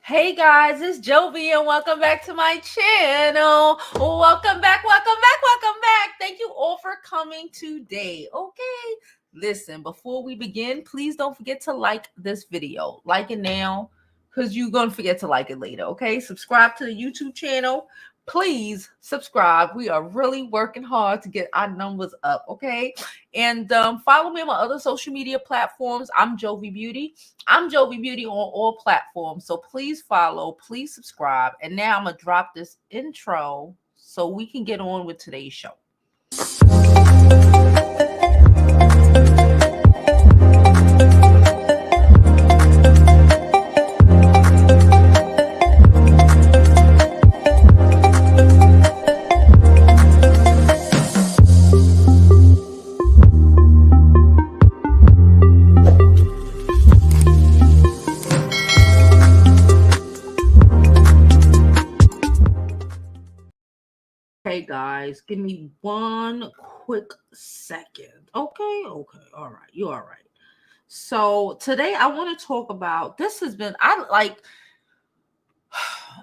Hey guys, it's Jovi and welcome back to my channel. Welcome back, welcome back, welcome back. Thank you all for coming today. Okay, listen, before we begin, please don't forget to like this video. Like it now because you're going to forget to like it later. Okay, subscribe to the YouTube channel. Please subscribe. We are really working hard to get our numbers up. Okay, and follow me on my other social media platforms. I'm Jovi Beauty. I'm Jovi Beauty on all platforms. So please follow, please subscribe. And now I'm going to drop this intro so we can get on with today's show. Okay, guys, give me one quick second. Okay, all right, you're all right. So today I want to talk about this has been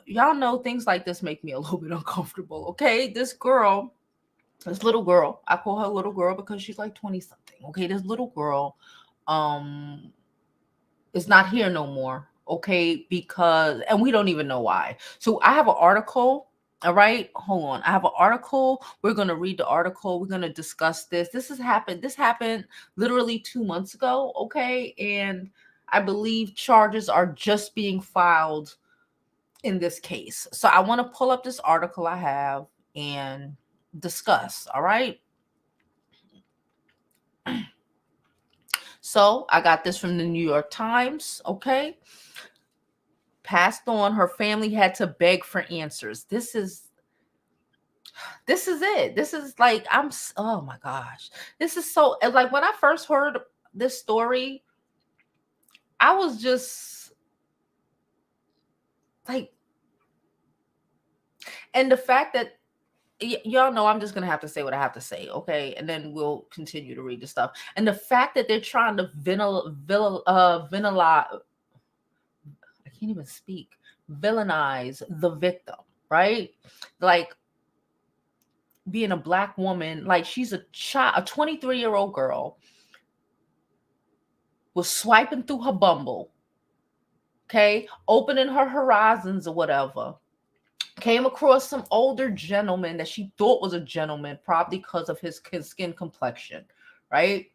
y'all know things like this make me a little bit uncomfortable. Okay, this little girl, I call her little girl because she's like 20 something. Okay, this little girl is not here no more. Okay, because and we don't even know why. So I have an article. All right, hold on. I have an article. We're going to read the article. We're going to discuss this. This happened literally 2 months ago. Okay. And I believe charges are just being filed in this case. So I want to pull up this article I have and discuss. All right. So I got this from the New York Times. Okay. Passed on, her family had to beg for answers. This is it. This is like oh my gosh. This is so like when I first heard this story, I was just like, and the fact that y'all know I'm just gonna have to say what I have to say, okay? And then we'll continue to read the stuff. And the fact that they're trying to I can't even speak, villainize the victim, right? Like being a Black woman, like she's a child, a 23-year-old girl was swiping through her Bumble, okay, opening her horizons or whatever, came across some older gentleman that she thought was a gentleman, probably because of his skin complexion, right?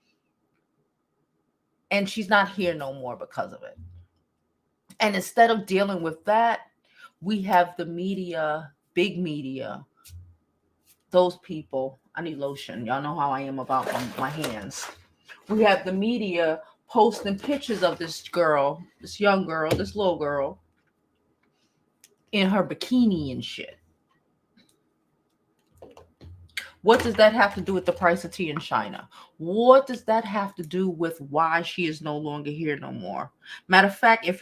And she's not here no more because of it. And instead of dealing with that, we have the media, big media, those people. I need lotion. Y'all know how I am about my hands. We have the media posting pictures of this girl, this young girl, this little girl in her bikini and shit. What does that have to do with the price of tea in China? What does that have to do with why she is no longer here no more? Matter of fact, even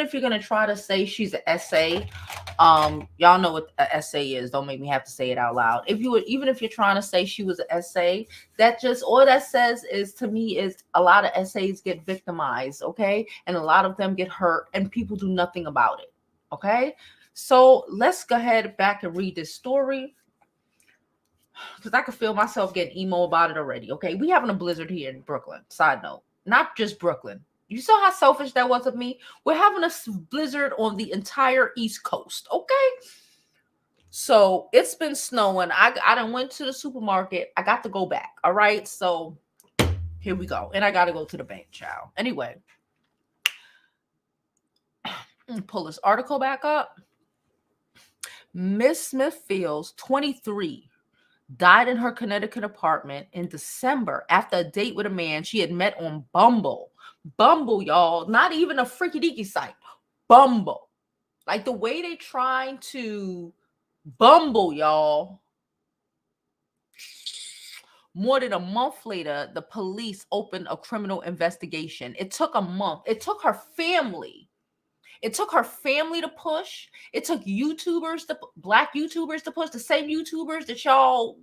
if you're gonna try to say she's an essay, y'all know what an essay is. Don't make me have to say it out loud. Even if you're trying to say she was an essay, that just all that says is to me is a lot of essays get victimized, okay, and a lot of them get hurt, and people do nothing about it, okay. So let's go ahead back and read this story, because I could feel myself getting emo about it already. Okay, we having a blizzard here in Brooklyn. Side note, not just Brooklyn. You saw how selfish that was of me? We're having a blizzard on the entire East Coast. Okay, so it's been snowing. I done went to the supermarket. I got to go back. All right, so here we go, and I got to go to the bank, child. Anyway, pull this article back up. Miss Smithfield's 23 died in her Connecticut apartment in December after a date with a man she had met on Bumble. Bumble, y'all, not even a freaky deaky site. Bumble. Like the way they trying to Bumble, y'all. More than a month later, the police opened a criminal investigation. It took a month. It took her family. It took her family to push. It took Black YouTubers to push, the same YouTubers that y'all,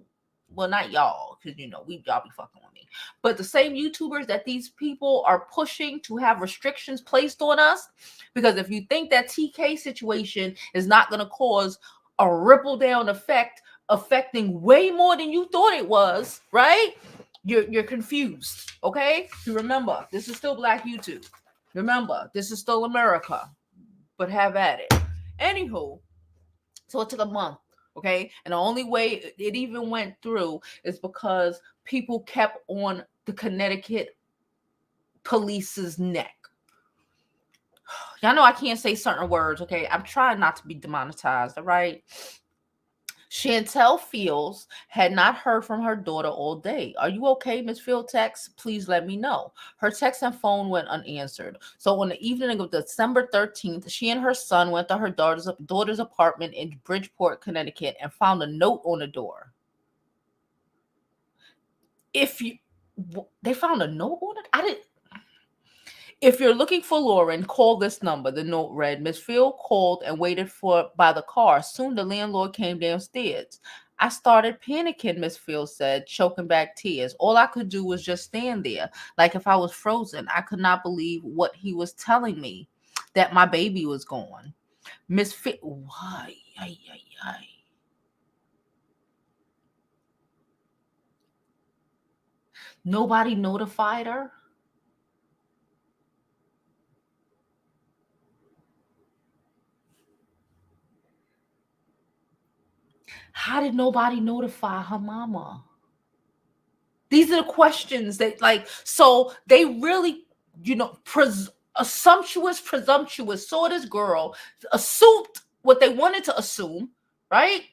well, not y'all, because y'all be fucking with me. But the same YouTubers that these people are pushing to have restrictions placed on us, because if you think that TK situation is not going to cause a ripple down effect affecting way more than you thought it was, right? You're confused, okay? You remember, this is still Black YouTube. Remember, this is still America, but have at it. Anywho, so it took a month, okay? And the only way it even went through is because people kept on the Connecticut police's neck. Y'all know I can't say certain words, okay? I'm trying not to be demonetized, all right? Chantel Fields had not heard from her daughter all day. Are you okay, Miss Field? Text, please let me know. Her text and phone went unanswered. So on the evening of December 13th, she and her son went to her daughter's apartment in Bridgeport, Connecticut, and found a note on the door. They found a note on it? If you're looking for Lauren, call this number. The note read, Miss Field called and waited by the car. Soon the landlord came downstairs. I started panicking, Miss Field said, choking back tears. All I could do was just stand there, like if I was frozen. I could not believe what he was telling me, that my baby was gone. Miss Field, why? Nobody notified her? How did nobody notify her mama? These are the questions that, like, so they really, presumptuous saw this girl, assumed what they wanted to assume, right?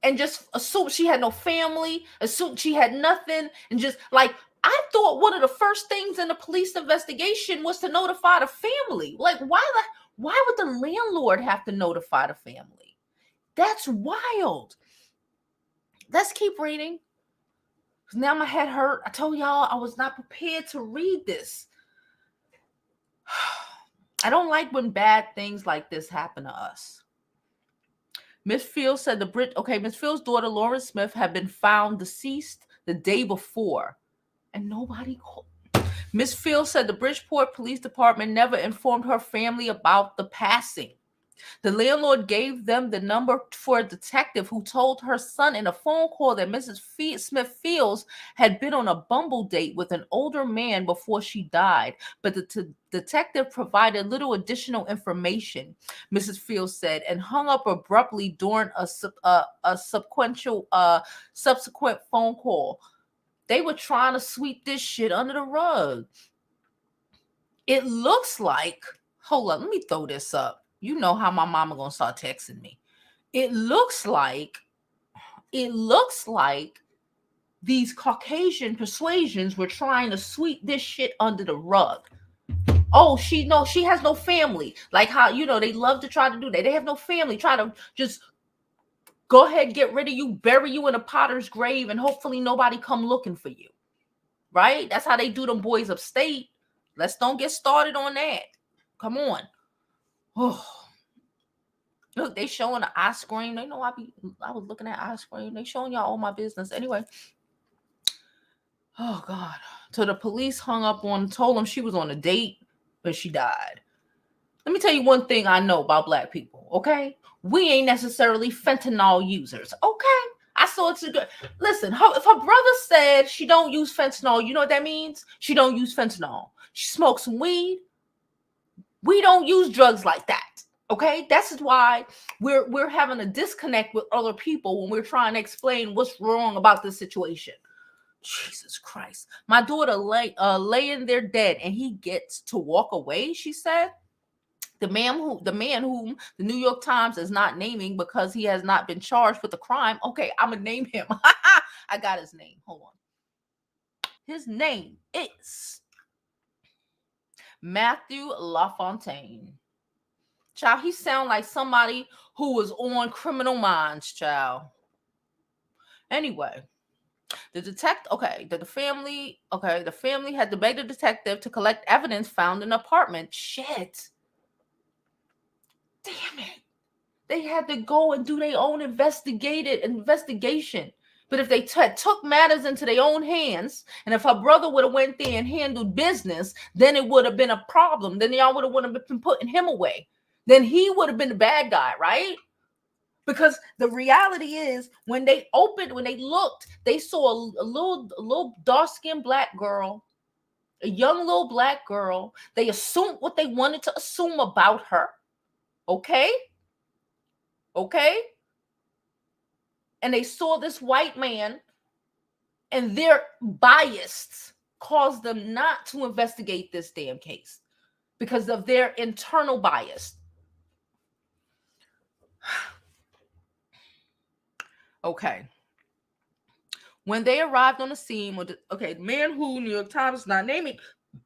And just assumed she had no family, assumed she had nothing, and just like, I thought one of the first things in the police investigation was to notify the family. Like, why would the landlord have to notify the family? That's wild. Let's keep reading. Now my head hurt. I told y'all I was not prepared to read this. I don't like when bad things like this happen to us. Miss Fields said Miss Fields' daughter, Lauren Smith, had been found deceased the day before, and nobody called. Miss Fields said the Bridgeport Police Department never informed her family about the passing. The landlord gave them the number for a detective who told her son in a phone call that Mrs. Smith Fields had been on a Bumble date with an older man before she died, but the detective provided little additional information, Mrs. Fields said, and hung up abruptly during a subsequent phone call. They were trying to sweep this shit under the rug. It looks like, hold up, let me throw this up. You know how my mama gonna start texting me. It looks like these Caucasian persuasions were trying to sweep this shit under the rug. Oh, she has no family. Like how, they love to try to do that. They have no family. Try to just go ahead, get rid of you, bury you in a potter's grave, and hopefully nobody come looking for you. Right? That's how they do them boys upstate. Let's don't get started on that. Come on. Oh. Look, they showing the ice cream. They know I was looking at ice cream. They showing y'all all my business. Anyway. Oh God. So the police told them she was on a date, but she died. Let me tell you one thing I know about Black people, okay? We ain't necessarily fentanyl users, okay? I saw it's a good. Listen, if her brother said she don't use fentanyl, you know what that means? She don't use fentanyl. She smokes some weed. We don't use drugs like that. Okay, that's why we're having a disconnect with other people when we're trying to explain what's wrong about this situation. Jesus Christ. My daughter laying there dead and he gets to walk away, she said. The man whom the New York Times is not naming because he has not been charged with the crime. Okay, I'm gonna name him. I got his name. Hold on. His name is Matthew LaFontaine. Child, he sound like somebody who was on Criminal Minds, child. Anyway, the family had to beg the detective to collect evidence found in the apartment. Shit. Damn it. They had to go and do their own investigation But if they took matters into their own hands, and if her brother would have went there and handled business, then it would have been a problem. Then y'all would have been putting him away. Then he would have been the bad guy, right? Because the reality is, when they looked, they saw a little dark-skinned black girl, a young little black girl. They assumed what they wanted to assume about her. Okay? Okay? And they saw this white man, and their bias caused them not to investigate this damn case because of their internal bias. Okay. When they arrived on the scene, the man who New York Times is not naming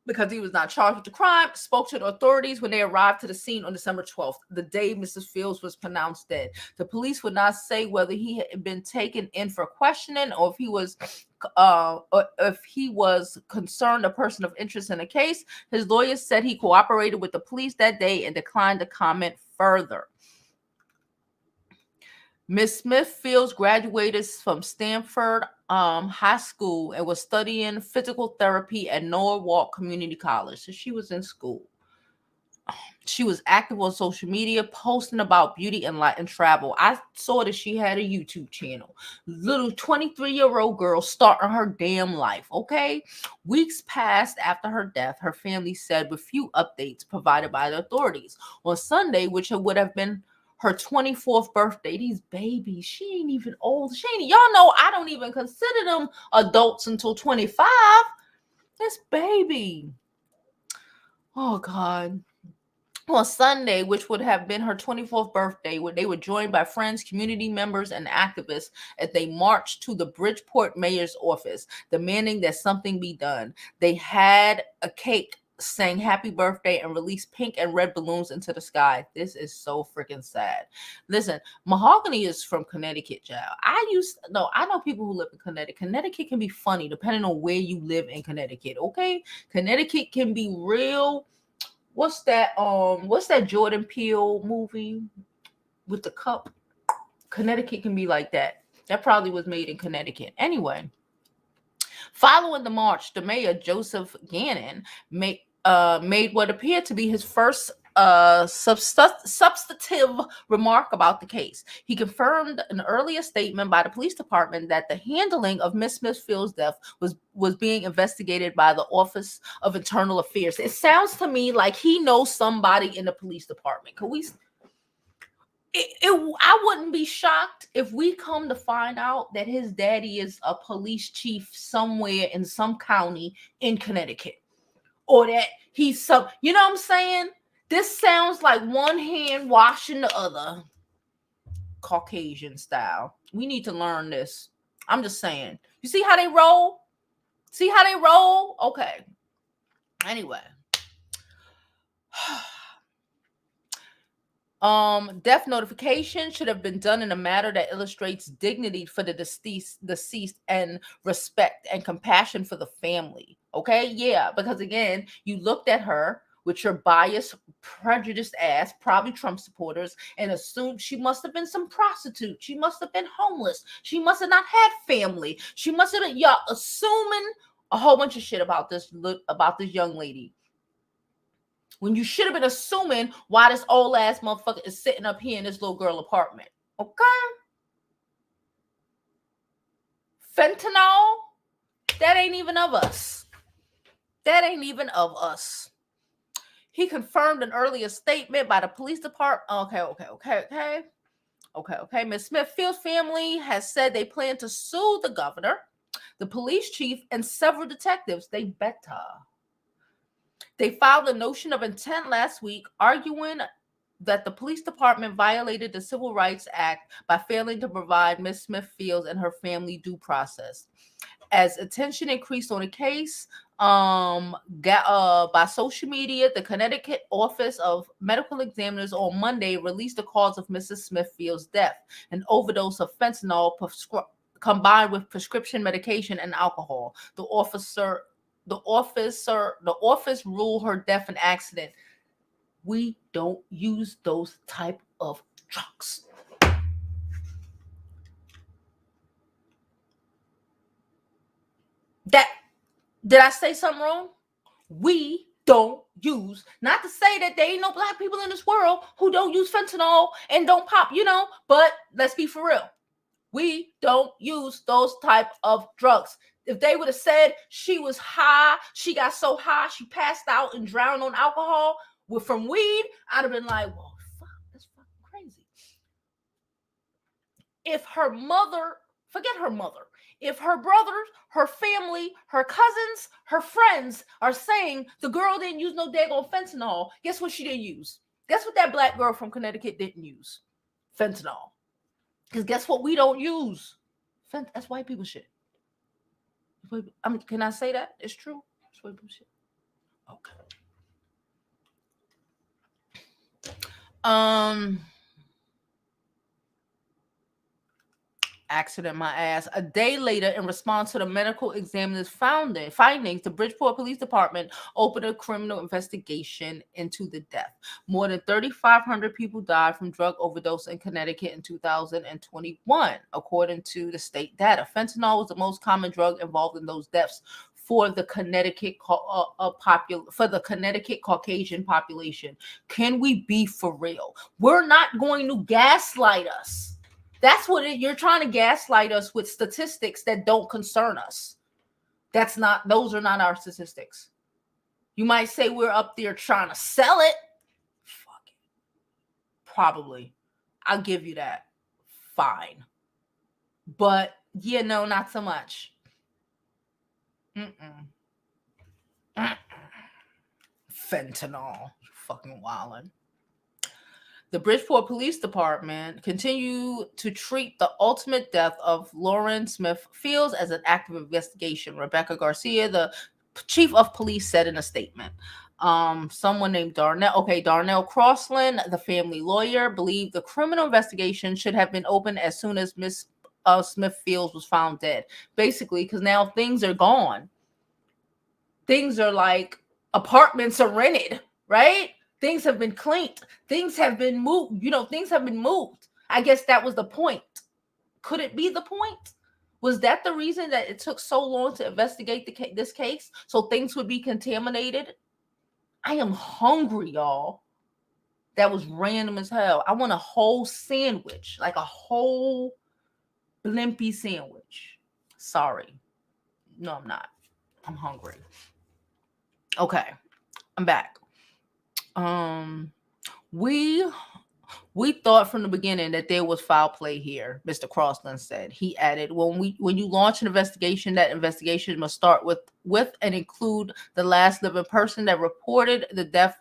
because he was not charged with the crime, spoke to the authorities when they arrived to the scene on December 12th, the day Mrs. Fields was pronounced dead. The police would not say whether he had been taken in for questioning or if he was concerned a person of interest in the case. His lawyers said he cooperated with the police that day and declined to comment further. Miss Smith Fields graduated from Stanford High School and was studying physical therapy at Norwalk Community College. So she was in school. She was active on social media, posting about beauty and life and travel. I saw that she had a YouTube channel. Little 23-year-old girl starting her damn life, okay? Weeks passed after her death, her family said, with few updates provided by the authorities. On Sunday, which would have been her 24th birthday, these babies, she ain't even old. Y'all know I don't even consider them adults until 25. This baby. Oh, God. On Sunday, which would have been her 24th birthday, where they were joined by friends, community members, and activists as they marched to the Bridgeport mayor's office, demanding that something be done. They had a cake, sang happy birthday, and released pink and red balloons into the sky. This is so freaking sad. Listen, Mahogany is from Connecticut, child. I know people who live in Connecticut. Connecticut can be funny depending on where you live in Connecticut, okay? Connecticut can be real. What's that Jordan Peele movie with the cup? Connecticut can be like that. That probably was made in Connecticut. Anyway, following the march, the mayor, Joseph Gannon, made what appeared to be his first substantive remark about the case. He confirmed an earlier statement by the police department that the handling of Miss Smith Fields' death was being investigated by the Office of Internal Affairs. It sounds to me like he knows somebody in the police department. I wouldn't be shocked if we come to find out that his daddy is a police chief somewhere in some county in Connecticut, or that he's some, you know what I'm saying? This sounds like one hand washing the other, Caucasian style. We need to learn this. I'm just saying. You see how they roll? Okay. Anyway. Death notification should have been done in a manner that illustrates dignity for the deceased and respect and compassion for the family. Okay, yeah, because again, you looked at her with your biased, prejudiced ass, probably Trump supporters, and assumed she must have been some prostitute. She must have been homeless. She must have not had family. She must have been, y'all assuming a whole bunch of shit about this young lady, when you should have been assuming why this old ass motherfucker is sitting up here in this little girl apartment. Okay? Fentanyl, that ain't even of us. He confirmed an earlier statement by the police department. Okay. Miss Smith Fields' family has said they plan to sue the governor, the police chief, and several detectives. They better. They filed a notion of intent last week, arguing that the police department violated the Civil Rights Act by failing to provide Ms. Smith Fields and her family due process. As attention increased on the case by social media, the Connecticut Office of Medical Examiners on Monday released the cause of Mrs. Smith Fields' death, an overdose of fentanyl combined with prescription medication and alcohol. The office ruled her death an accident. We don't use those type of drugs. That did I say something wrong? We don't use, not to say that there ain't no black people in this world who don't use fentanyl and don't pop, but let's be for real. We don't use those type of drugs. If they would have said she was high, she got so high, she passed out and drowned on alcohol from weed, I'd have been like, well, fuck, that's fucking crazy. If her mother, forget her mother, if her brothers, her family, her cousins, her friends are saying the girl didn't use no daggone fentanyl, guess what she didn't use? Guess what that black girl from Connecticut didn't use? Fentanyl. Because guess what we don't use? That's white people shit. Can I say that? It's true. It's white people shit. Okay. Accident my ass. A day later, in response to the medical examiner's findings, the Bridgeport Police Department opened a criminal investigation into the death. More than 3,500 people died from drug overdose in Connecticut in 2021, according to the state data. Fentanyl was the most common drug involved in those deaths for the Connecticut Caucasian population. Can we be for real? We're not going to gaslight us. That's what you're trying to gaslight us with statistics that don't concern us. Those are not our statistics. You might say we're up there trying to sell it. Fuck it. Probably. I'll give you that. Fine. But no, not so much. Fentanyl. Fucking wildin'. The Bridgeport Police Department continue to treat the ultimate death of Lauren Smith Fields as an active investigation. Rebecca Garcia, the chief of police, said in a statement. Someone named Darnell Crossland, the family lawyer, believed the criminal investigation should have been opened as soon as Miss Smith Fields was found dead. Basically, because now things are gone. Things are like apartments are rented, right? Things have been cleaned. Things have been moved. Things have been moved. I guess that was the point. Could it be the point? Was that the reason that it took so long to investigate this case? So things would be contaminated? I am hungry, y'all. That was random as hell. I want a whole sandwich, like a whole blimpy sandwich. Sorry. No, I'm not. I'm hungry. Okay. I'm back. We thought from the beginning that there was foul play here, Mr. Crossland said. He added, when you launch an investigation, that investigation must start with and include the last living person that reported the death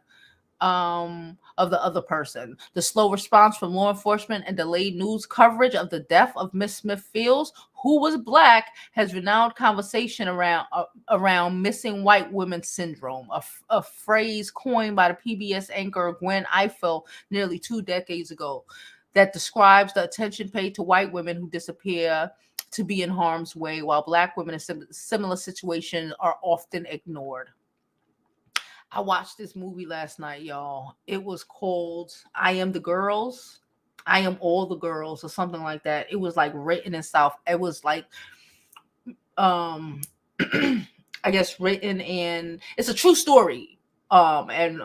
of the other person. The slow response from law enforcement and delayed news coverage of the death of Miss Smith Fields, who was Black, has renowned conversation around missing white women syndrome, a phrase coined by the PBS anchor Gwen Ifill nearly 2 decades ago, that describes the attention paid to white women who disappear to be in harm's way, while Black women in similar situations are often ignored. I watched this movie last night, y'all. It was called I Am the Girls. I Am All the Girls, or something like that. It was like written in South. It was like, I guess written in. It's a true story, and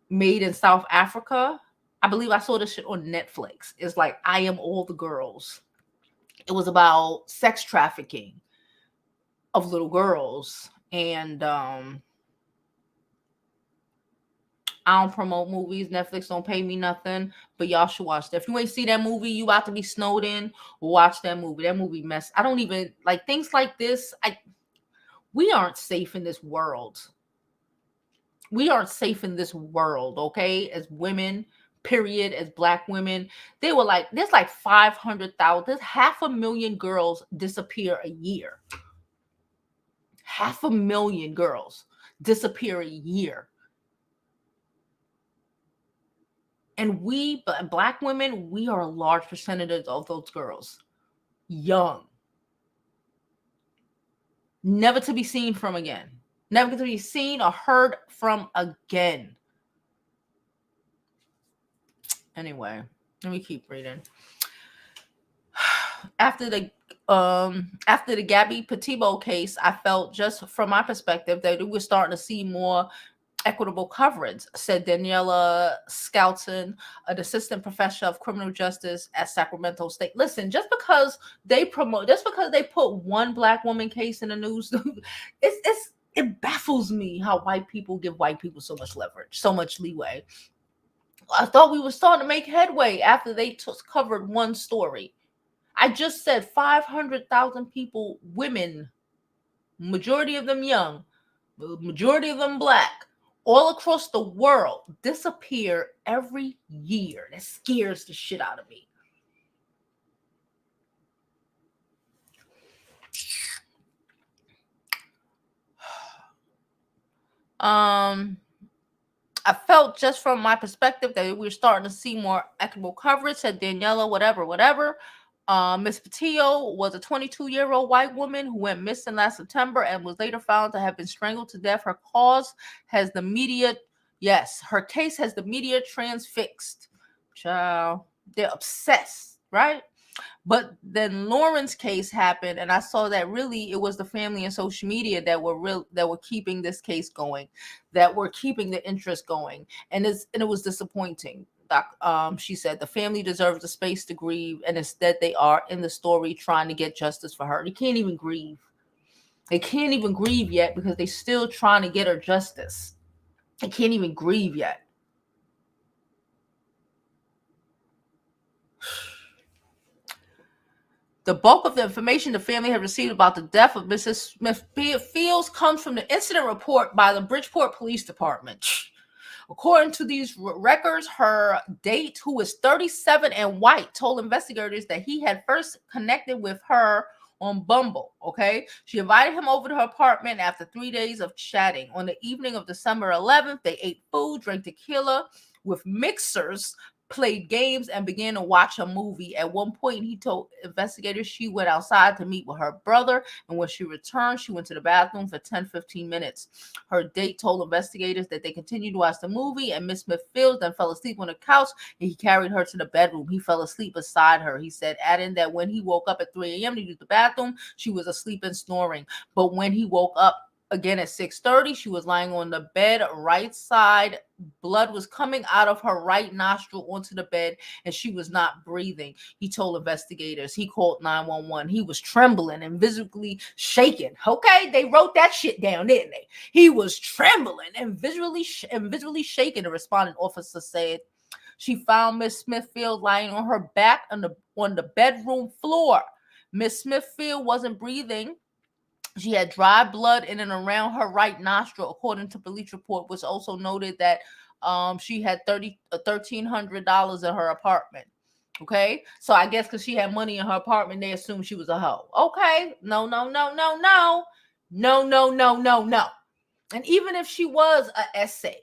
made in South Africa. I believe I saw this shit on Netflix. It's like I Am All the Girls. It was about sex trafficking of little girls, and I don't promote movies. Netflix don't pay me nothing, but y'all should watch that. If you ain't see that movie, you about to be snowed in. Watch that movie. That movie mess. I don't even like things like this. We aren't safe in this world. We aren't safe in this world, okay? As women, period, as Black women. They were like, there's like 500,000, there's 500,000 girls disappear a year. 500,000 girls disappear a year. And we, Black women, we are a large percentage of those girls. Young. Never to be seen from again. Never to be seen or heard from again. Anyway, let me keep reading. after the Gabby Petito case, I felt, just from my perspective, that we were starting to see more equitable coverage, said Daniela Scouten, an assistant professor of criminal justice at Sacramento State. Listen, just because they put one black woman case in the news, it baffles me how white people give white people so much leverage, so much leeway. I thought we were starting to make headway after they covered one story. I just said 500,000 people, women, majority of them young, majority of them black, all across the world, disappear every year. That scares the shit out of me. I felt, just from my perspective, that we're starting to see more equitable coverage, said Daniela, whatever. Miss Petito was a 22-year-old white woman who went missing last September and was later found to have been strangled to death. Her case has the media transfixed. Child, they're obsessed, right? But then Lauren's case happened, and I saw that really it was the family and social media that were keeping this case going, that were keeping the interest going, and it was disappointing. She said the family deserves the space to grieve, and instead they are in the story trying to get justice for her. They can't even grieve. They can't even grieve yet because they're still trying to get her justice. They can't even grieve yet. The bulk of the information the family had received about the death of Mrs. Smith Fields comes from the incident report by the Bridgeport Police Department. According to these records, her date, who was 37 and white, told investigators that he had first connected with her on Bumble. Okay, she invited him over to her apartment after 3 days of chatting. On the evening of December 11th, they ate food, drank tequila with mixers, played games, and began to watch a movie. At one point, he told investigators she went outside to meet with her brother, and when she returned, she went to the bathroom for 10-15 minutes. Her date told investigators that they continued to watch the movie, and Miss Smith Fields then fell asleep on the couch, and he carried her to the bedroom. He fell asleep beside her, he said, adding that when he woke up at 3 a.m. to use the bathroom, she was asleep and snoring. But when he woke up again at 6:30, she was lying on the bed, right side. Blood was coming out of her right nostril onto the bed, and she was not breathing. He told investigators. He called 911. He was trembling and visibly shaking. Okay, they wrote that shit down, didn't they? He was trembling and visually shaking. The responding officer said she found Miss Smithfield lying on her back on the bedroom floor. Miss Smithfield wasn't breathing. She had dry blood in and around her right nostril, according to police report, which also noted that she had $1,300 in her apartment. Okay, so I guess because she had money in her apartment, they assumed she was a hoe. Okay, no. And even if she was an essay,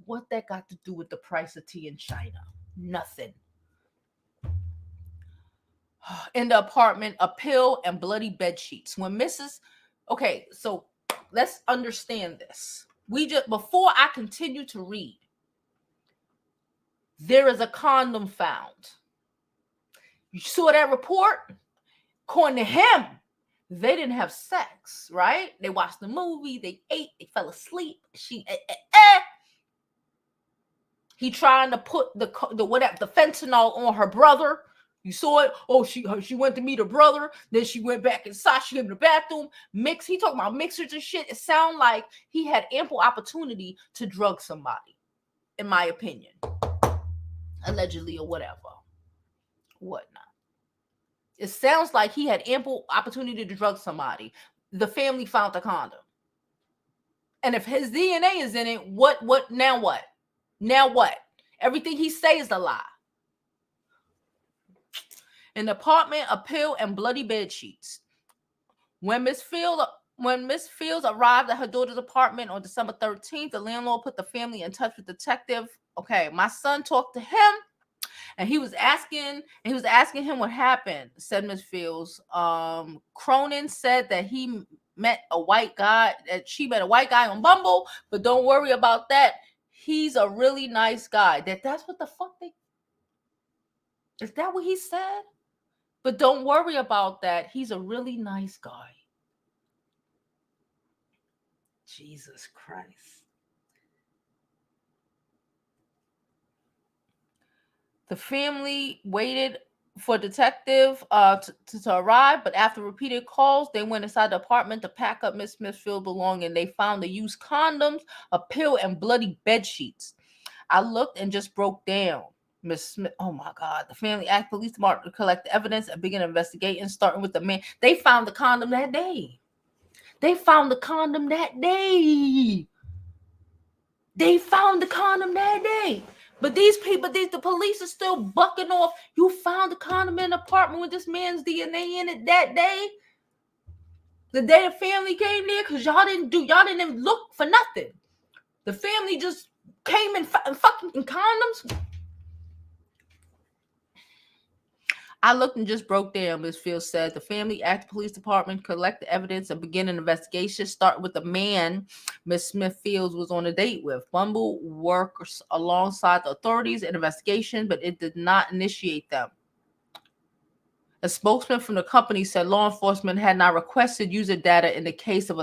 what that got to do with the price of tea in China? Nothing. In the apartment, a pill and bloody bed sheets. Okay, so let's understand this. Before I continue to read, there is a condom found. You saw that report? According to him, they didn't have sex, right? They watched the movie, they ate, they fell asleep. He trying to put the fentanyl on her brother. You saw it. Oh, she went to meet her brother. Then she went back inside. She came to the bathroom. He talking about mixers and shit. It sounded like he had ample opportunity to drug somebody, in my opinion. Allegedly or whatnot. It sounds like he had ample opportunity to drug somebody. The family found the condom. And if his DNA is in it, what? Now what? Everything he say is a lie. In the apartment, a pill and bloody bed sheets. When Miss Fields arrived at her daughter's apartment on December 13th, the landlord put the family in touch with detective. Okay, my son talked to him, and he was asking him what happened, said Miss Fields. Cronin said that she met a white guy on Bumble, but don't worry about that. He's a really nice guy. That's what the fuck is that what he said? But don't worry about that. He's a really nice guy. Jesus Christ. The family waited for detective to arrive, but after repeated calls, they went inside the apartment to pack up Miss Smithfield's belongings. They found the used condoms, a pill, and bloody bed sheets. I looked and just broke down. Miss Smith, oh my God. The family asked police department to collect the evidence and begin investigating, starting with the man. They found the condom that day. They found the condom that day. They found the condom that day. But these people, the police are still bucking off. You found the condom in the apartment with this man's DNA in it that day. The day the family came there, because y'all didn't even look for nothing. The family just came in fucking condoms. I looked and just broke down, Ms. Fields said. The family asked the police department, collect the evidence, and begin an investigation. Start with the man Ms. Smith Fields was on a date with. Bumble works alongside the authorities in investigation, but it did not initiate them. A spokesman from the company said law enforcement had not requested user data in the case of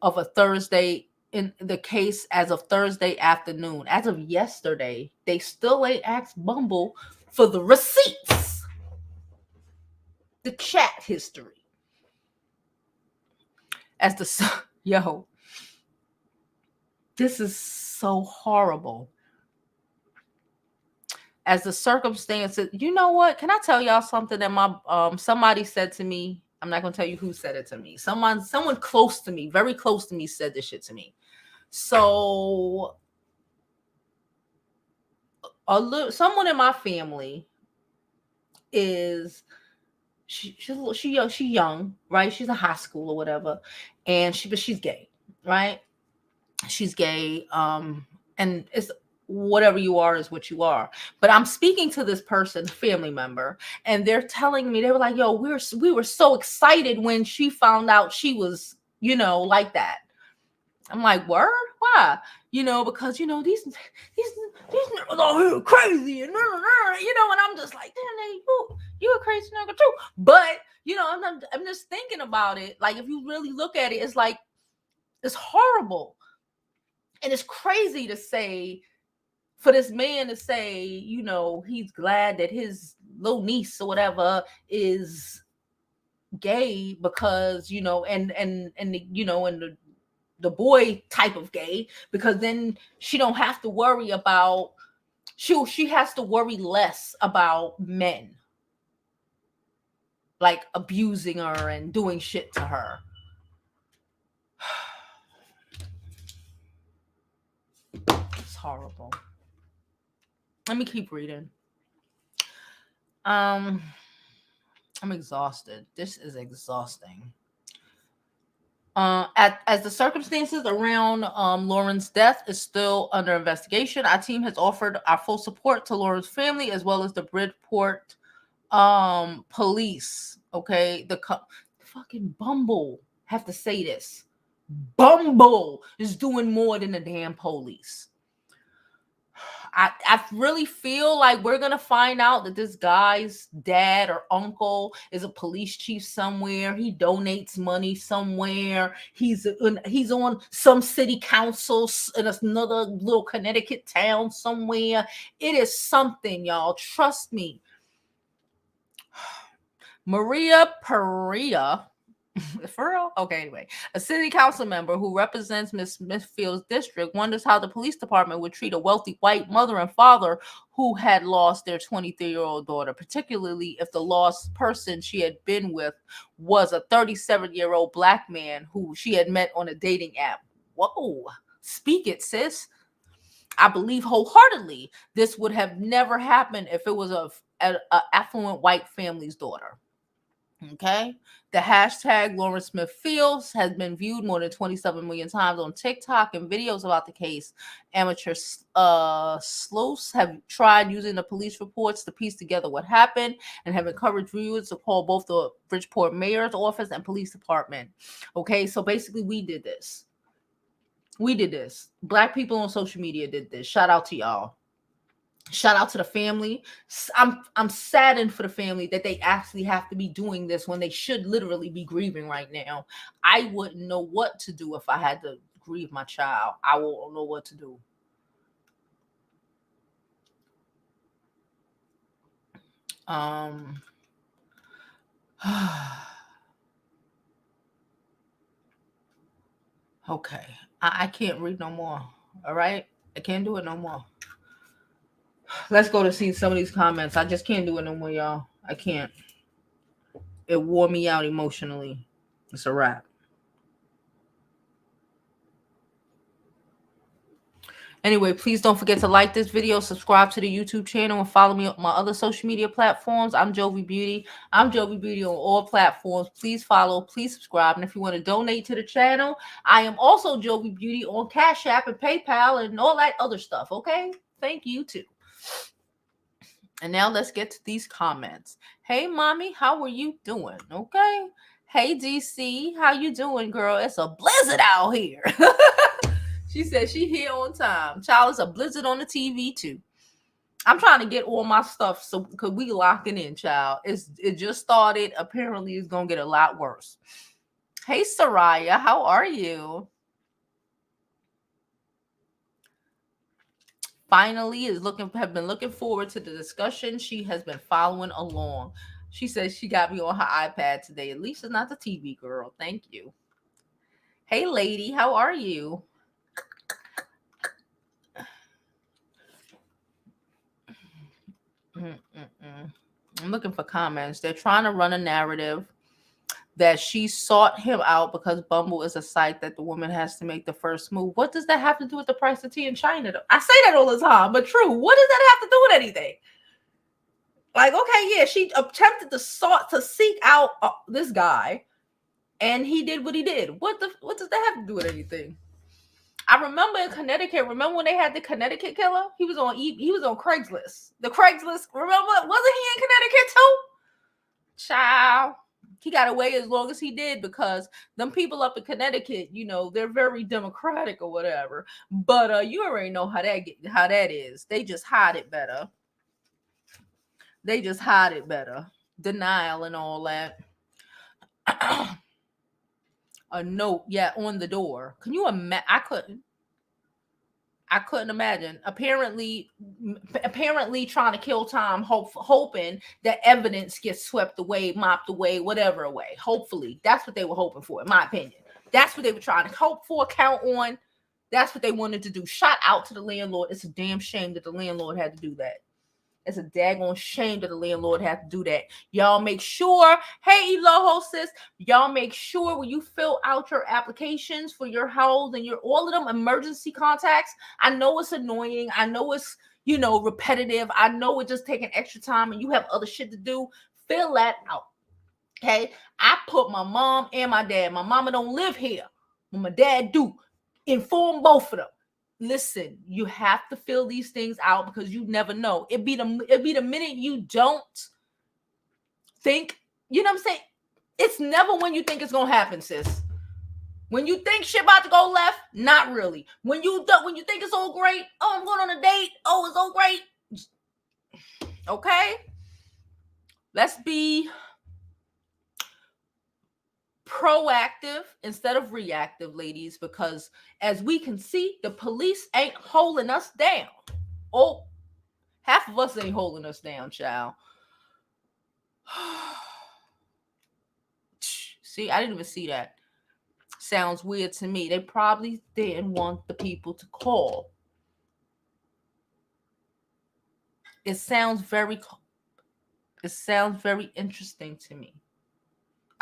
a Thursday. In the case as of Thursday afternoon. As of yesterday, they still ain't asked Bumble for the receipts. The chat history. As the this is so horrible. As the circumstances, you know what? Can I tell y'all something that my somebody said to me? I'm not gonna tell you who said it to me. Someone close to me, very close to me, said this shit to me. So someone in my family is she's young, right? She's in high school or whatever, and she's gay, right? She's gay, and it's whatever you are is what you are. But I'm speaking to this person, family member, and they're telling me, they were like, "Yo, we were so excited when she found out she was, like that." I'm like, "Word? Why?" Because these niggas out here crazy and and I'm just like, "Damn, you a crazy nigga too." But I'm just thinking about it. Like, if you really look at it, it's like, it's horrible. And it's crazy to say, for this man to say, he's glad that his little niece or whatever is gay because, and the boy type of gay, because then she don't have to worry about, she has to worry less about men like abusing her and doing shit to her. It's horrible. Let me keep reading. I'm exhausted. This is exhausting. As the circumstances around Lauren's death is still under investigation, our team has offered our full support to Lauren's family as well as the Bridgeport police. Okay, the fucking Bumble have to say this. Bumble is doing more than the damn police. I really feel like we're gonna find out that this guy's dad or uncle is a police chief somewhere. He donates money somewhere. He's on some city council in another little Connecticut town somewhere. It is something, y'all. Trust me. Maria Perea. For real? Okay, anyway. A city council member who represents Miss Smithfield's district wonders how the police department would treat a wealthy white mother and father who had lost their 23-year-old daughter, particularly if the lost person she had been with was a 37-year-old black man who she had met on a dating app. Whoa. Speak it, sis. I believe wholeheartedly this would have never happened if it was a affluent white family's daughter. Okay, the hashtag Lauren Smith Fields has been viewed more than 27 million times on TikTok, and videos about the case. Amateur sleuths have tried using the police reports to piece together what happened and have encouraged viewers to call both the Bridgeport mayor's office and police department. Okay, so basically we did this. Black people on social media did this. Shout out to y'all. Shout out to the family. I'm saddened for the family that they actually have to be doing this when they should literally be grieving right now. I wouldn't know what to do if I had to grieve my child. I won't know what to do. Um okay. I can't read no more. All right? I can't do it no more. Let's go to see some of these comments. I just can't do it no more, y'all. I can't. It wore me out emotionally. It's a wrap. Anyway, please don't forget to like this video, subscribe to the YouTube channel, and follow me on my other social media platforms. I'm Jovi Beauty. I'm Jovi Beauty on all platforms. Please follow, please subscribe. And if you want to donate to the channel, I am also Jovi Beauty on Cash App and PayPal and all that other stuff. Okay? Thank you too. And now let's get to these comments. Hey, mommy, how are you doing? Okay. Hey, DC, how you doing, girl? It's a blizzard out here. She said she here on time. Child, it's a blizzard on the TV too. I'm trying to get all my stuff so because we locking in, child. It just started. Apparently, it's gonna get a lot worse. Hey, Soraya, how are you? Finally, have been looking forward to the discussion. She has been following along. She says she got me on her iPad today. At least it's not the TV girl. Thank you. Hey, lady, how are you? I'm looking for comments. They're trying to run a narrative that she sought him out because Bumble is a site that the woman has to make the first move. What does that have to do with the price of tea in China? I say that all the time, but true. What does that have to do with anything? Like, okay, yeah, she attempted to seek out this guy, and he did what he did. What does that have to do with anything? I remember in Connecticut. Remember when they had the Connecticut killer? He was on Craigslist. The Craigslist. Remember? Wasn't he in Connecticut too? Child. He got away as long as he did because them people up in Connecticut, they're very democratic or whatever. But you already know how that is. They just hide it better. Denial and all that. A note, yeah, on the door. Can you imagine? I couldn't imagine. Apparently trying to kill time, hoping that evidence gets swept away, mopped away, whatever away. Hopefully, that's what they were hoping for, in my opinion. That's what they were trying to hope for, count on. That's what they wanted to do. Shout out to the landlord. It's a damn shame that the landlord had to do that. It's a daggone shame that the landlord had to do that. Y'all make sure, hey, Eloho sis, y'all make sure when you fill out your applications for your house and all of them emergency contacts. I know it's annoying. I know it's, repetitive. I know it's just taking extra time and you have other shit to do. Fill that out. Okay. I put my mom and my dad. My mama don't live here, but my dad do. Inform both of them. Listen, you have to fill these things out because you never know. It'd be the minute you don't think, you know what I'm saying? It's never when you think it's gonna happen, sis. When you think shit about to go left, not really. When you think it's all great, oh, I'm going on a date, oh, it's all great. Okay? Let's be proactive instead of reactive, ladies, because as we can see, the police ain't holding us down. Oh, half of us ain't holding us down, child. See, I didn't even see that. Sounds weird to me. They probably didn't want the people to call. It sounds very interesting to me.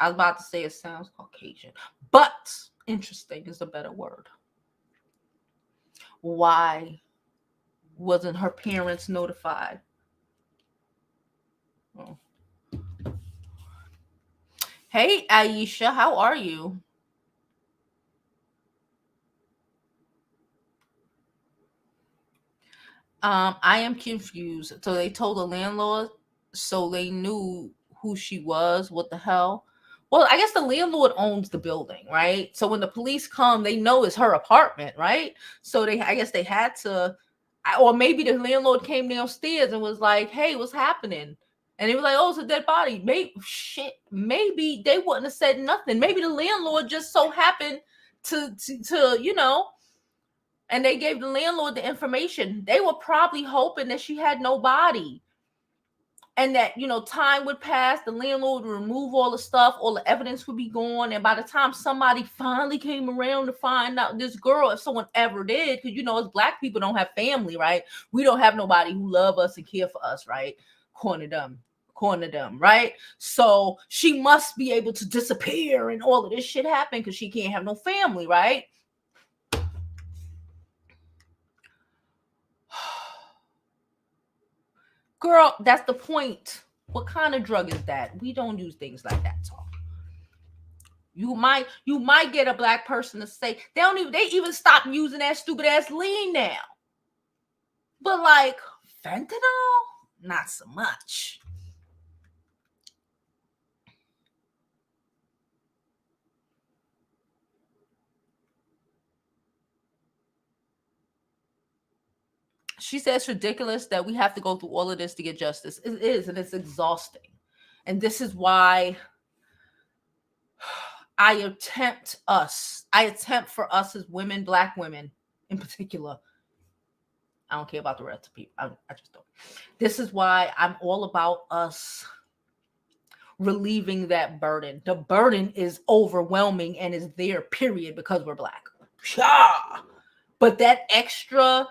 I was about to say it sounds Caucasian, but interesting is a better word. Why wasn't her parents notified? Oh. Hey, Aisha, how are you? I am confused. So they told the landlord, so they knew who she was. What the hell? Well, I guess the landlord owns the building, right? So when the police come, they know it's her apartment, right? So I guess they had to, Or maybe the landlord came downstairs and was like, "Hey, what's happening?" And he was like, "Oh, it's a dead body." Maybe they wouldn't have said nothing. Maybe the landlord just so happened to and they gave the landlord the information. They were probably hoping that she had no body. And that, time would pass, the landlord would remove all the stuff, all the evidence would be gone. And by the time somebody finally came around to find out this girl, if someone ever did, because, as black people don't have family, right? We don't have nobody who love us and care for us, right? Corner them, right? So she must be able to disappear and all of this shit happen because she can't have no family, right? Girl, that's the point. What kind of drug is that? We don't use things like that, talk. You might get a black person to say they even stop using that stupid ass lean now. But like fentanyl, not so much. She says it's ridiculous that we have to go through all of this to get justice. It is, and it's exhausting. And this is why I attempt for us as women, black women in particular. I don't care about the rest of people. I just don't. This is why I'm all about us relieving that burden. The burden is overwhelming and is there, period, because we're black. Yeah. But that extra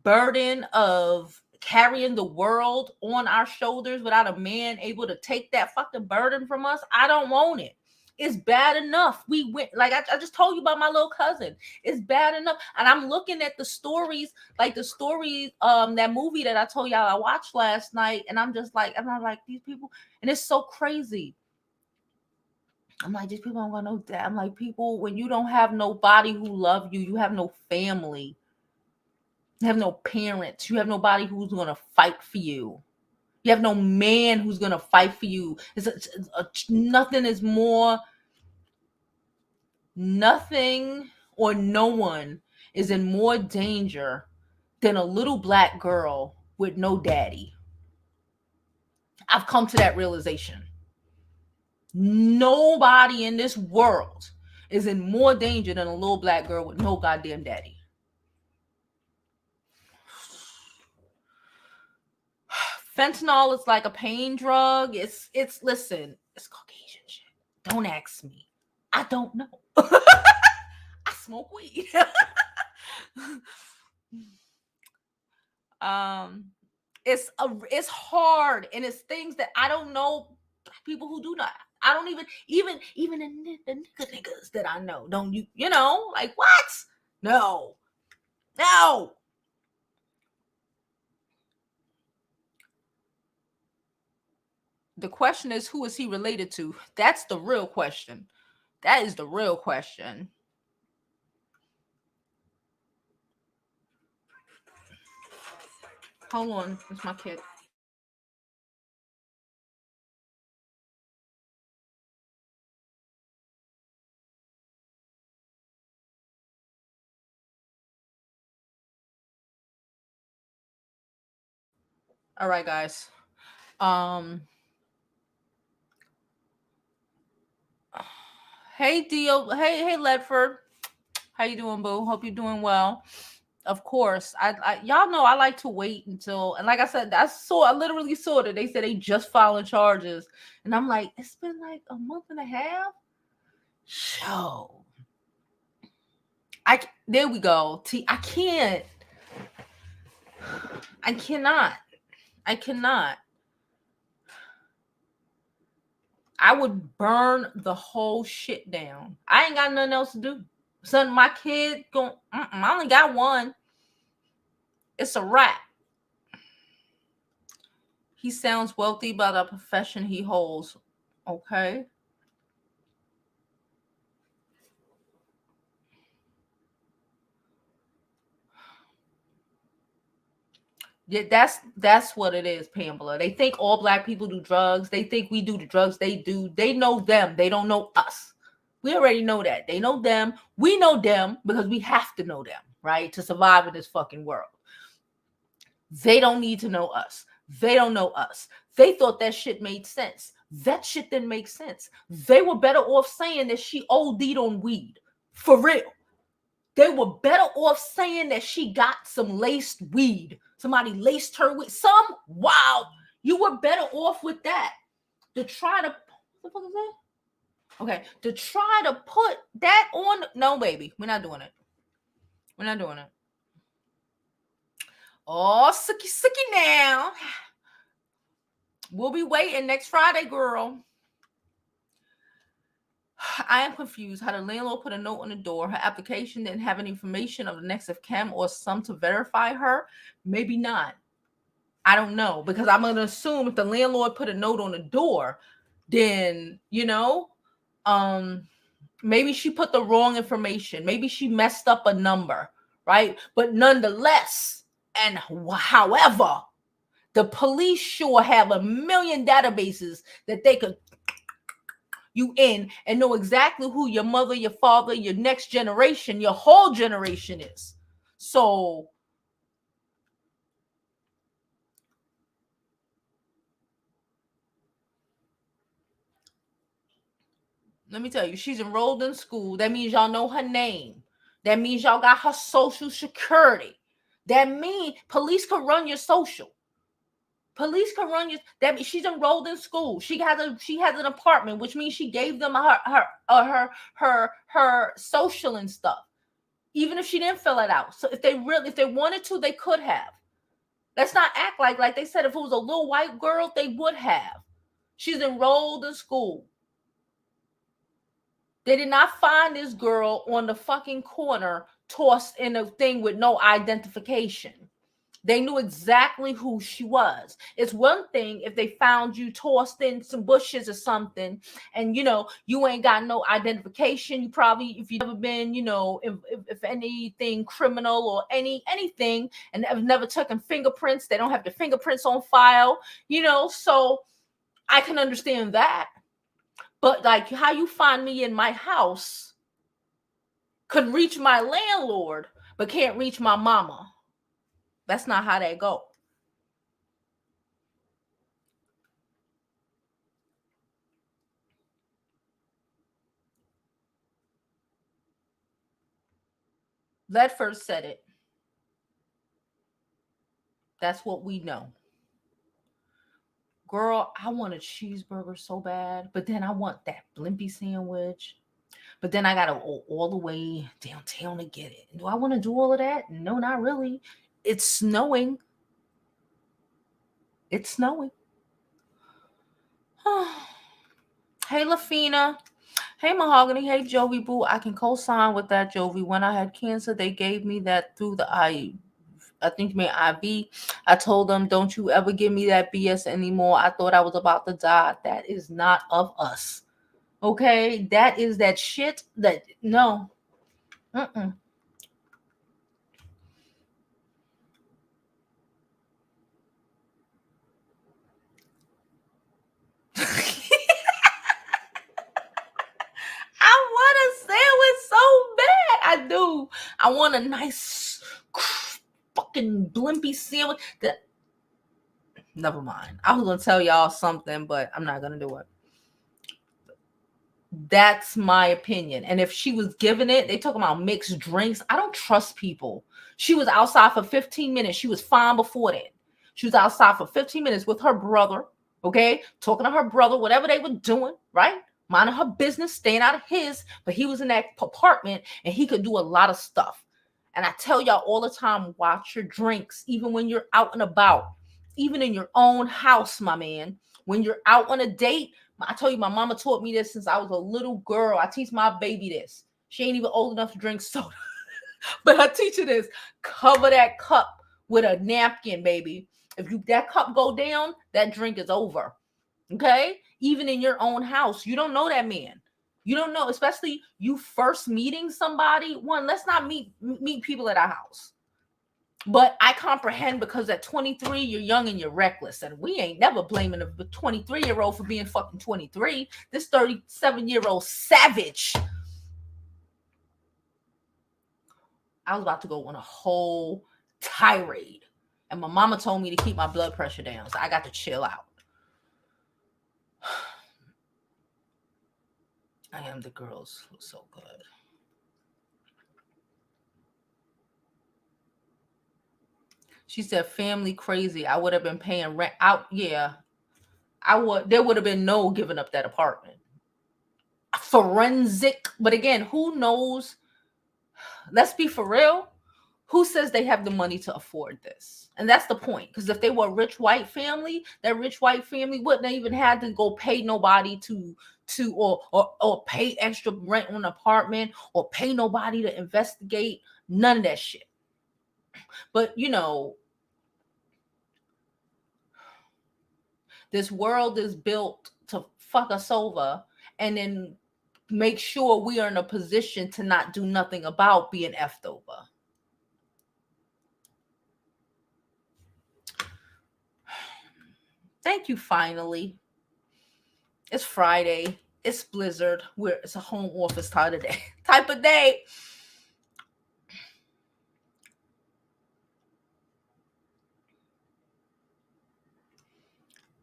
burden of carrying the world on our shoulders without a man able to take that fucking burden from us, I don't want it. It's bad enough. We went, like I just told you about my little cousin. It's bad enough. And I'm looking at the stories, that movie that I told y'all I watched last night, and I'm like, these people, and it's so crazy. I'm like, these people don't got no dad. I'm like, people, when you don't have nobody who love you, you have no family, you have no parents, you have nobody who's gonna fight for you. You have no man who's gonna fight for you. Nothing or no one is in more danger than a little black girl with no daddy. I've come to that realization. Nobody in this world is in more danger than a little black girl with no goddamn daddy. Fentanyl is like a pain drug. It's listen, it's Caucasian shit. Don't ask me. I don't know. I smoke weed. It's hard, and it's things that I don't know people who do not. I don't even the niggas that I know don't like what? No. The question is, who is he related to? That's the real question. That is the real question. Hold on, it's my kid. All right, guys. Hey Dio, hey Ledford. How you doing, boo? Hope you're doing well. Of course, I y'all know I like to wait until, and like I said, I literally saw that they said they just filing charges, and I'm like, it's been like a month and a half. So, there we go. I can't. I cannot. I cannot. I would burn the whole shit down. I ain't got nothing else to do. Son, my kid I only got one. It's a wrap. He sounds wealthy by the profession he holds. Okay. Yeah, that's what it is, Pamela. They think all black people do drugs. They think we do the drugs they do. They know them. They don't know us. We already know that. They know them. We know them because we have to know them, right? To survive in this fucking world. They don't need to know us. They don't know us. They thought that shit made sense. That shit didn't make sense. They were better off saying that she OD'd on weed. For real. They were better off saying that she got some laced weed. Somebody laced her with some wow. You were better off with that. To try to what the fuck is that? Okay, to try to put that on. No, baby, we're not doing it. We're not doing it. Oh, sucky now. We'll be waiting next Friday, girl. I am confused how the landlord put a note on the door. Her application didn't have any information of the next of kin or some to verify her. Maybe not. I don't know, because I'm going to assume if the landlord put a note on the door, then, maybe she put the wrong information. Maybe she messed up a number, right? But nonetheless, and however, the police sure have a million databases that they could you in and know exactly who your mother, your father, your next generation, your whole generation is. So let me tell you, she's enrolled in school. That means y'all know her name. That means y'all got her social security. That means police can run your social. Police can run your. That means she's enrolled in school. She has an apartment, which means she gave them her social and stuff. Even if she didn't fill it out. So if they wanted to, they could have. Let's not act like they said if it was a little white girl, they would have. She's enrolled in school. They did not find this girl on the fucking corner tossed in a thing with no identification. They knew exactly who she was. It's one thing if they found you tossed in some bushes or something and, you ain't got no identification. You probably, if you've never been, if anything criminal or anything and have never taken fingerprints, they don't have the fingerprints on file, so I can understand that. But like how you find me in my house could reach my landlord, but can't reach my mama. That's not how that go. Ledford said it. That's what we know. Girl, I want a cheeseburger so bad, but then I want that blimpie sandwich. But then I gotta go all the way downtown to get it. Do I want to do all of that? No, not really. It's snowing. It's snowing. Hey, Lafina. Hey, Mahogany. Hey, Jovi Boo. I can co-sign with that, Jovi. When I had cancer, they gave me that through the I think you mean IV. I told them, don't you ever give me that BS anymore. I thought I was about to die. That is not of us. Okay? That is that shit that, no. Mm-mm. I want a sandwich so bad. I do. I want a nice fucking blimpy sandwich. Never mind. I was gonna tell y'all something, but I'm not gonna do it. That's my opinion. And if she was giving it, they talking about mixed drinks. I don't trust people. She was outside for 15 minutes. She was fine before that. She was outside for 15 minutes with her brother, okay? Talking to her brother, whatever they were doing, right? Minding her business, staying out of his, but he was in that apartment and he could do a lot of stuff. And I tell y'all all the time, watch your drinks, even when you're out and about, even in your own house, my man. When you're out on a date, I told you my mama taught me this since I was a little girl. I teach my baby this. She ain't even old enough to drink soda. But I teach her this. Cover that cup with a napkin, baby. If that cup go down, that drink is over. Okay? Even in your own house, you don't know that man. You don't know, especially you first meeting somebody. One, let's not meet people at our house. But I comprehend because at 23, you're young and you're reckless. And we ain't never blaming a 23-year-old for being fucking 23. This 37-year-old savage. I was about to go on a whole tirade. And my mama told me to keep my blood pressure down, so I got to chill out. I am the girls who's so good. She said, family crazy. I would have been paying rent out. Yeah, I would. There would have been no giving up that apartment. Forensic. But again, who knows? Let's be for real. Who says they have the money to afford this? And that's the point. Because if they were a rich white family, that rich white family wouldn't have even had to go pay nobody or pay extra rent on an apartment or pay nobody to investigate. None of that shit. But this world is built to fuck us over and then make sure we are in a position to not do nothing about being effed over. Thank you, finally. It's Friday. It's blizzard. It's a home office type of day.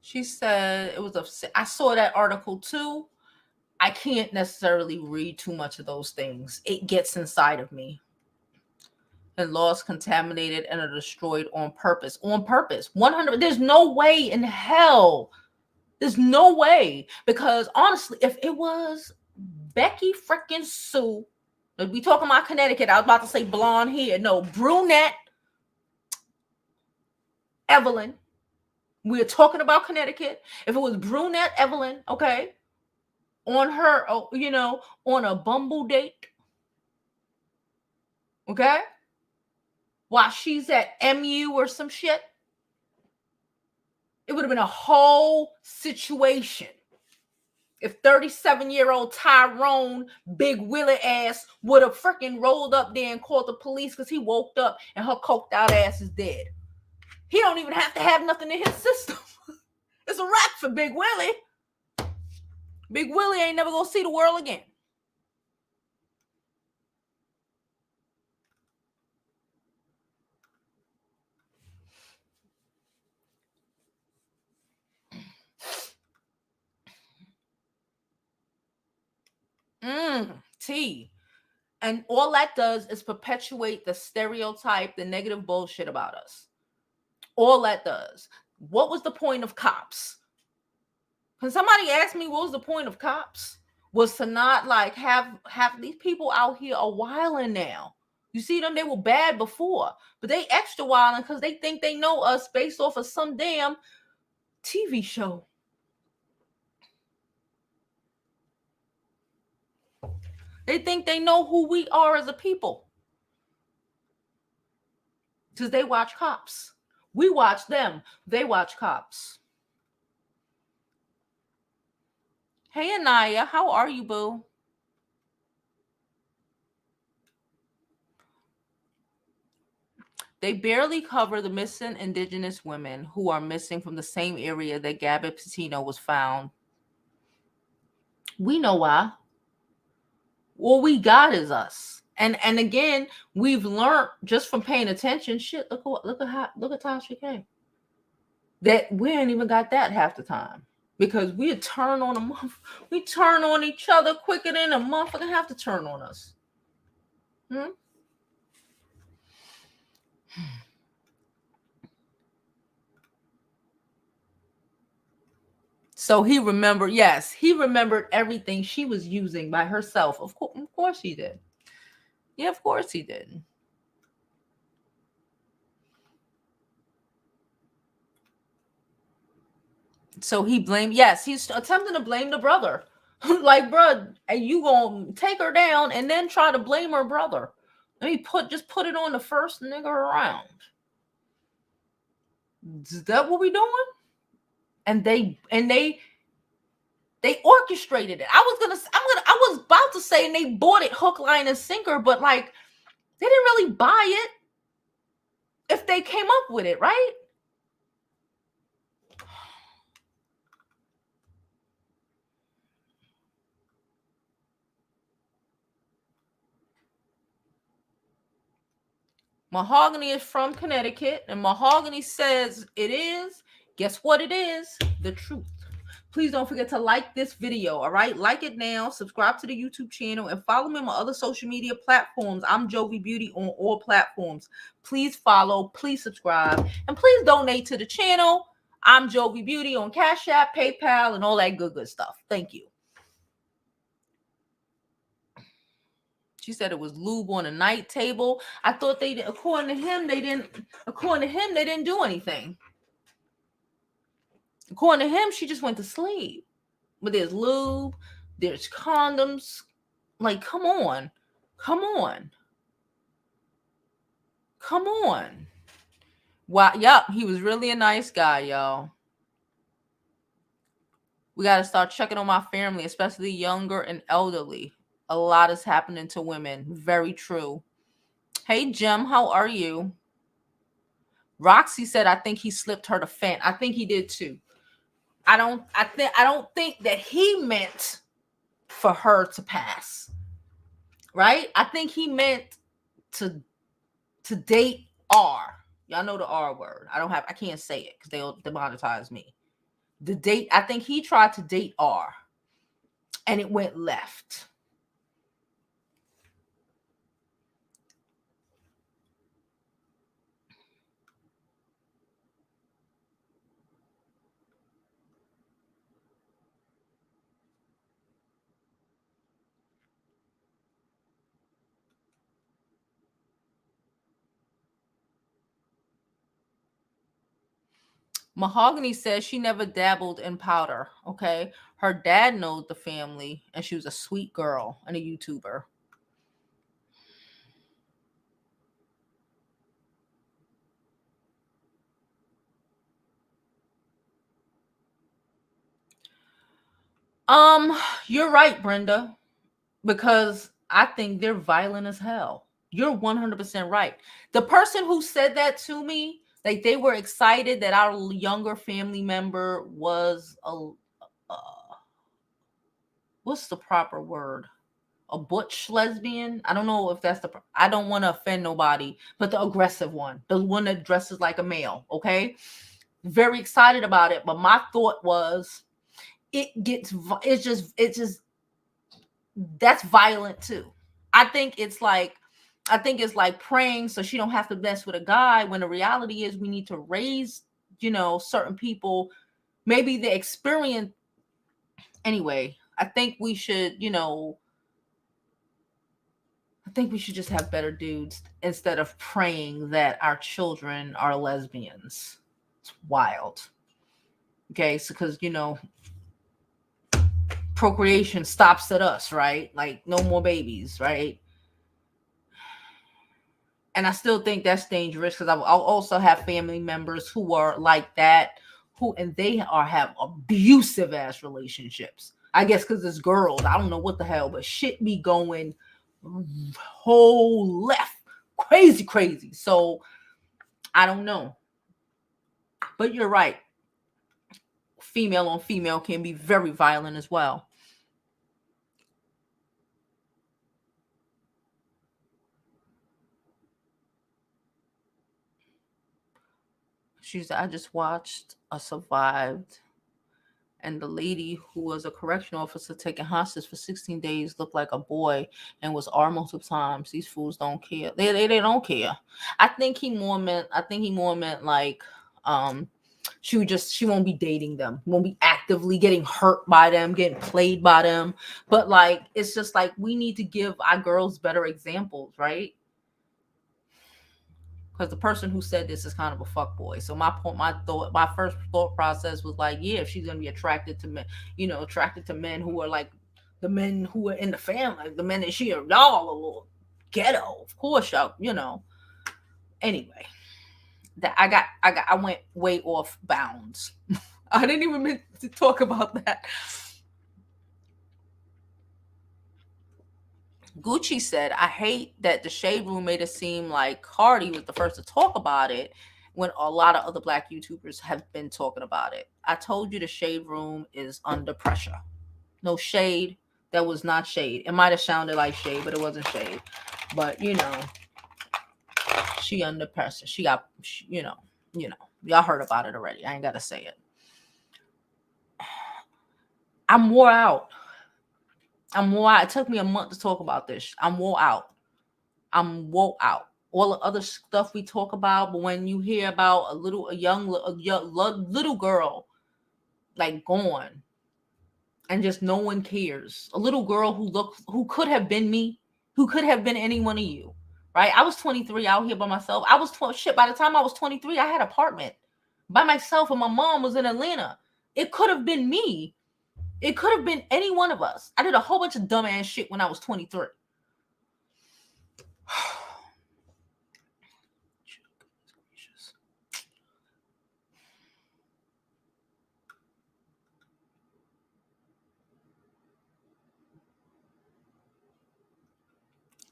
She said it was I saw that article too. I can't necessarily read too much of those things. It gets inside of me. And laws contaminated and are destroyed on purpose. On purpose. 100. There's no way in hell. There's no way. Because honestly, if it was Becky freaking Sue, we talking about Connecticut. I was about to say blonde hair. No, brunette Evelyn. We're talking about Connecticut. If it was brunette Evelyn, okay, on her, on a Bumble date, okay, while she's at MU or some shit, it would have been a whole situation. If 37-year-old Tyrone Big Willie ass would have freaking rolled up there and called the police because he woke up and her coked out ass is dead. He don't even have to have nothing in his system. It's a wrap for Big Willie. Big Willie ain't never gonna see the world again. T. And all that does is perpetuate the stereotype, the negative bullshit about us. All that does. What was the point of cops? Can somebody ask me what was the point of cops? Was to not like have these people out here a while now. You see them, they were bad before, but they extra wilding because they think they know us based off of some damn TV show. They think they know who we are as a people. Because they watch cops. We watch them. They watch cops. Hey, Anaya, how are you, boo? They barely cover the missing indigenous women who are missing from the same area that Gabby Petito was found. We know why. All we got is us. And again, we've learned just from paying attention. Shit, look at Tasha K. That we ain't even got that half the time. Because we turn on we turn on each other quicker than a motherfucker have to turn on us. So he remembered, yes, he remembered everything she was using by herself. Of course he did. Yeah, of course he did. So he blamed, yes, he's attempting to blame the brother. Like, bro, and you gonna take her down and then try to blame her brother. Let me just put it on the first nigga around. Is that what we doing? And they orchestrated it. I was about to say, and they bought it hook, line, and sinker, but like they didn't really buy it if they came up with it, right? Mahogany is from Connecticut, and Mahogany says it is. Guess what it is? The truth. Please don't forget to like this video, all right? Like it now, subscribe to the YouTube channel, and follow me on my other social media platforms. I'm Jovi Beauty on all platforms. Please follow, please subscribe, and please donate to the channel. I'm Jovi Beauty on Cash App, PayPal, and all that good stuff. Thank you. She said it was lube on a night table. I thought they did. According to him, they didn't do anything. According to him, she just went to sleep. But there's lube, there's condoms. Like, come on. Come on. Come on. Wow. Yep, he was really a nice guy, y'all. We got to start checking on my family, especially younger and elderly. A lot is happening to women. Very true. Hey, Jim, how are you? Roxy said, I think he slipped her the fan. I think he did too. I don't think that he meant for her to pass. Right? I think he meant to date R. Y'all know the R word. I can't say it because they'll demonetize me. I think he tried to date R and it went left. Mahogany says she never dabbled in powder. Okay. Her dad knows the family and she was a sweet girl and a YouTuber. You're right, Brenda, because I think they're violent as hell. You're 100% right. The person who said that to me, like they were excited that our younger family member was what's the proper word? A butch lesbian. I don't know if that's I don't want to offend nobody, but the aggressive one, the one that dresses like a male. Okay, very excited about it. But my thought was, it's just that's violent too. I think it's like praying so she don't have to mess with a guy, when the reality is we need to raise, certain people, maybe the experience. Anyway, I think we should, just have better dudes instead of praying that our children are lesbians. It's wild. Okay, so because procreation stops at us, right? Like no more babies, right? And I still think that's dangerous because I'll also have family members who are like that, and they have abusive ass relationships. I guess because it's girls. I don't know what the hell, but shit be going whole left, crazy. So I don't know, but you're right. Female on female can be very violent as well. She said, I just watched a Survived, and the lady who was a correctional officer taken hostage for 16 days looked like a boy and was armed multiple times. These fools don't care. They don't care. I think he more meant like she won't be dating them, won't be actively getting hurt by them, getting played by them. But like it's just like we need to give our girls better examples, right? Because the person who said this is kind of a fuck boy. So my first thought process was like, yeah, if she's gonna be attracted to men, attracted to men who are like the men who are in the family, the men that she are all a little ghetto, of course, y'all. Anyway, that I went way off bounds. I didn't even mean to talk about that. Gucci said, I hate that the Shade Room made it seem like Cardi was the first to talk about it when a lot of other Black YouTubers have been talking about it. I told you the Shade Room is under pressure. No shade. That was not shade. It might have sounded like shade, but it wasn't shade. But, She under pressure. She got, y'all heard about it already. I ain't got to say it. I'm wore out. It took me a month to talk about this. I'm wore out. All the other stuff we talk about, but when you hear about a young little girl like gone, and just no one cares. A little girl who could have been me, who could have been any one of you, right? I was 23 out here by myself. I was 12. Shit, by the time I was 23, I had an apartment by myself, and my mom was in Atlanta. It could have been me. It could have been any one of us. I did a whole bunch of dumbass shit when I was 23.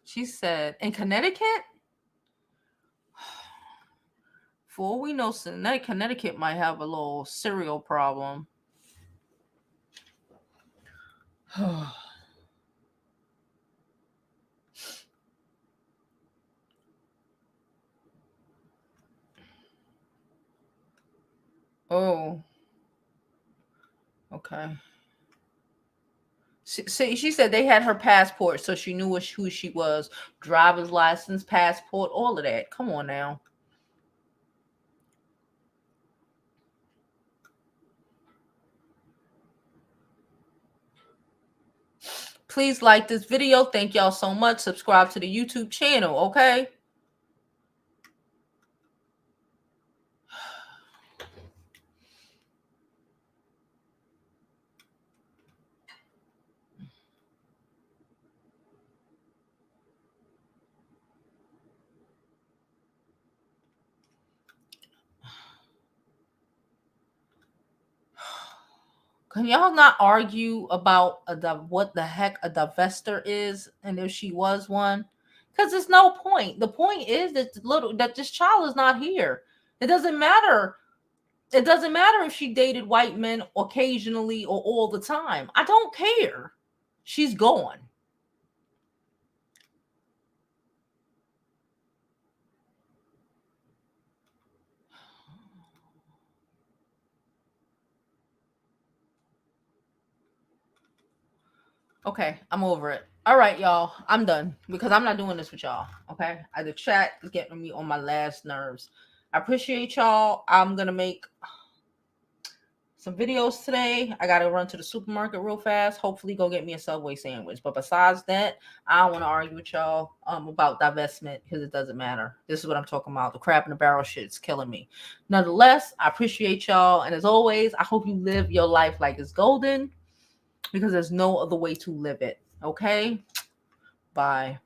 She said, in Connecticut, for all we know, Connecticut might have a little cereal problem. Oh, okay. She said they had her passport, so she knew who she was. Driver's license, passport, all of that. Come on now. Please like this video. Thank y'all so much. Subscribe to the YouTube channel, okay? Can y'all not argue about what the heck a divester is and if she was one? Because there's no point. The point is that this child is not here. It doesn't matter. It doesn't matter if she dated white men occasionally or all the time. I don't care. She's gone. Okay, I'm over it. All right, y'all. I'm done because I'm not doing this with y'all. Okay, the chat is getting me on my last nerves. I appreciate y'all. I'm gonna make some videos today. I gotta run to the supermarket real fast. Hopefully, go get me a Subway sandwich. But besides that, I don't want to argue with y'all about divestment because it doesn't matter. This is what I'm talking about. The crap in the barrel shit is killing me. Nonetheless, I appreciate y'all, and as always, I hope you live your life like it's golden because there's no other way to live it. Okay? Bye.